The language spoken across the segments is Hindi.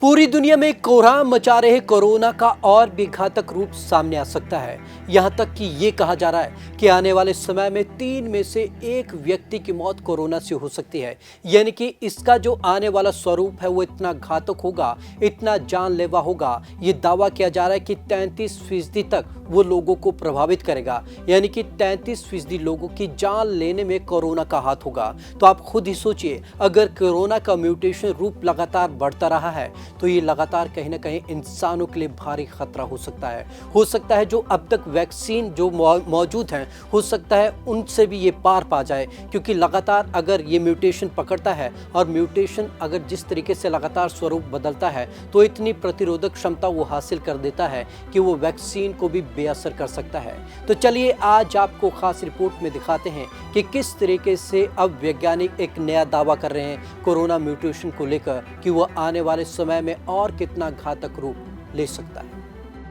पूरी दुनिया में कोहराम मचा रहे कोरोना का और भी घातक रूप सामने आ सकता है। यहां तक कि ये कहा जा रहा है कि आने वाले समय में 3 में से 1 व्यक्ति की मौत कोरोना से हो सकती है। यानी कि इसका जो आने वाला स्वरूप है वो इतना घातक होगा, इतना जानलेवा होगा। ये दावा किया जा रहा है कि 33% तक वो लोगों को प्रभावित करेगा। यानी कि 33% लोगों की जान लेने में कोरोना का हाथ होगा। तो आप खुद ही सोचिए, अगर कोरोना का म्यूटेशन रूप लगातार बढ़ता रहा है तो ये लगातार कहीं ना कहीं इंसानों के लिए भारी खतरा हो सकता है। हो सकता है जो अब तक वैक्सीन जो मौजूद हैं, हो सकता है उनसे भी ये पार पा जाए, क्योंकि लगातार अगर ये म्यूटेशन पकड़ता है और म्यूटेशन अगर जिस तरीके से लगातार स्वरूप बदलता है तो इतनी प्रतिरोधक क्षमता वो हासिल कर देता है कि वो वैक्सीन को भी बेअसर कर सकता है। तो चलिए आज आपको खास रिपोर्ट में दिखाते हैं कि किस तरीके से अब वैज्ञानिक एक नया दावा कर रहे हैं कोरोना म्यूटेशन को लेकर कि वो आने वाले समय में और कितना घातक रूप ले सकता है।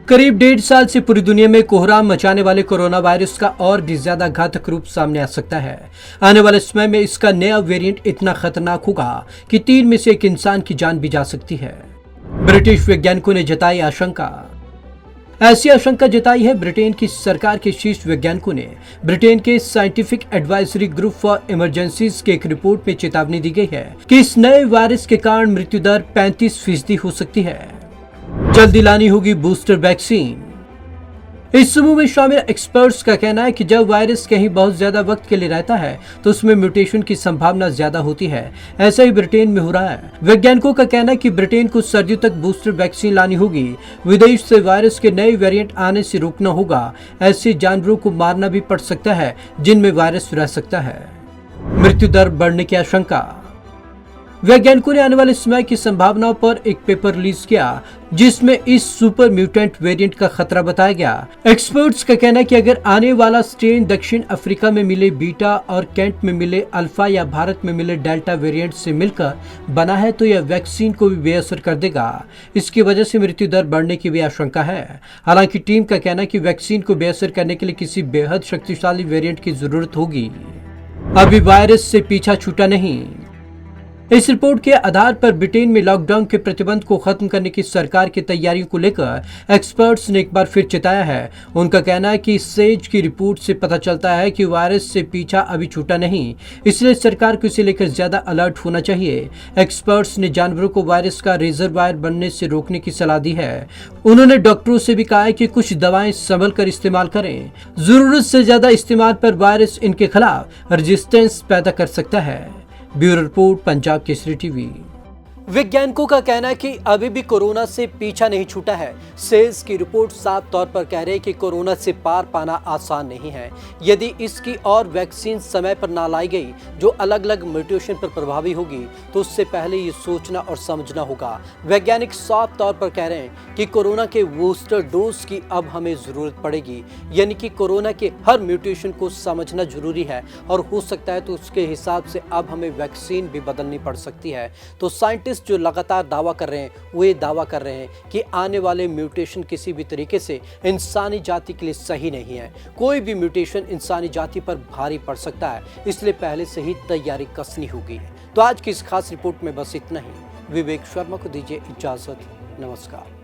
करीब 1.5 साल से पूरी दुनिया में कोहराम मचाने वाले कोरोना वायरस का और भी ज्यादा घातक रूप सामने आ सकता है। आने वाले समय में इसका नया वेरिएंट इतना खतरनाक होगा कि 3 में से 1 इंसान की जान भी जा सकती है। ब्रिटिश वैज्ञानिकों ने जताई आशंका। ऐसी आशंका जताई है ब्रिटेन की सरकार के शीर्ष वैज्ञानिकों ने। ब्रिटेन के scientific advisory group for emergencies के एक रिपोर्ट में चेतावनी दी गई है कि इस नए वायरस के कारण मृत्यु दर 35% हो सकती है। जल्दी लानी होगी बूस्टर वैक्सीन। इस समूह में शामिल एक्सपर्ट्स का कहना है कि जब वायरस कहीं बहुत ज्यादा वक्त के लिए रहता है तो उसमें म्यूटेशन की संभावना ज्यादा होती है। ऐसा ही ब्रिटेन में हो रहा है। वैज्ञानिकों का कहना है कि ब्रिटेन को सर्दियों तक बूस्टर वैक्सीन लानी होगी। विदेश से वायरस के नए वेरिएंट आने से रोकना होगा। ऐसे जानवरों को मारना भी पड़ सकता है जिनमें वायरस रह सकता है। मृत्यु दर बढ़ने की आशंका। वैज्ञानिकों ने आने वाले समय की संभावनाओं पर एक पेपर रिलीज किया जिसमें इस सुपर म्यूटेंट वेरिएंट का खतरा बताया गया। एक्सपर्ट्स का कहना है कि अगर आने वाला स्ट्रेन दक्षिण अफ्रीका में मिले बीटा और कैंट में मिले अल्फा या भारत में मिले डेल्टा वेरिएंट से मिलकर बना है तो यह वैक्सीन को भी बेअसर कर देगा। इसकी वजह से मृत्यु दर बढ़ने की भी आशंका है। हालांकि टीम का कहना है कि वैक्सीन को बेअसर करने के लिए किसी बेहद शक्तिशाली वेरिएंट की जरूरत होगी। अभी वायरस से पीछा छूटा नहीं। इस रिपोर्ट के आधार पर ब्रिटेन में लॉकडाउन के प्रतिबंध को खत्म करने की सरकार की तैयारियों को लेकर एक्सपर्ट्स ने एक बार फिर चेताया है। उनका कहना है कि सेज की रिपोर्ट से पता चलता है कि वायरस से पीछा अभी छूटा नहीं, इसलिए सरकार को इसे लेकर ज्यादा अलर्ट होना चाहिए। एक्सपर्ट्स ने जानवरों को वायरस का रिजर्वायर बनने से रोकने की सलाह दी है। उन्होंने डॉक्टरों से भी कहा है कि कुछ दवाएं संभल कर इस्तेमाल करें। जरूरत से ज्यादा इस्तेमाल पर वायरस इनके खिलाफ रेजिस्टेंस पैदा कर सकता है। Bureau report, Punjab Kesari TV. वैज्ञानिकों का कहना है कि अभी भी कोरोना से पीछा नहीं छूटा है। सेज की रिपोर्ट साफ तौर पर कह रही है कि कोरोना से पार पाना आसान नहीं है। यदि इसकी और वैक्सीन समय पर ना लाई गई जो अलग अलग म्यूटेशन पर प्रभावी होगी तो उससे पहले ये सोचना और समझना होगा। वैज्ञानिक साफ तौर पर कह रहे हैं कि कोरोना के बूस्टर डोज की अब हमें जरूरत पड़ेगी। यानी कि कोरोना के हर म्यूटेशन को समझना जरूरी है और हो सकता है तो उसके हिसाब से अब हमें वैक्सीन भी बदलनी पड़ सकती है। तो साइंटिस्ट जो लगातार दावा कर रहे हैं वो ये दावा कर रहे हैं कि आने वाले म्यूटेशन किसी भी तरीके से इंसानी जाति के लिए सही नहीं है। कोई भी म्यूटेशन इंसानी जाति पर भारी पड़ सकता है, इसलिए पहले से ही तैयारी कसनी होगी। तो आज की इस खास रिपोर्ट में बस इतना ही। विवेक शर्मा को दीजिए इजाजत। नमस्कार।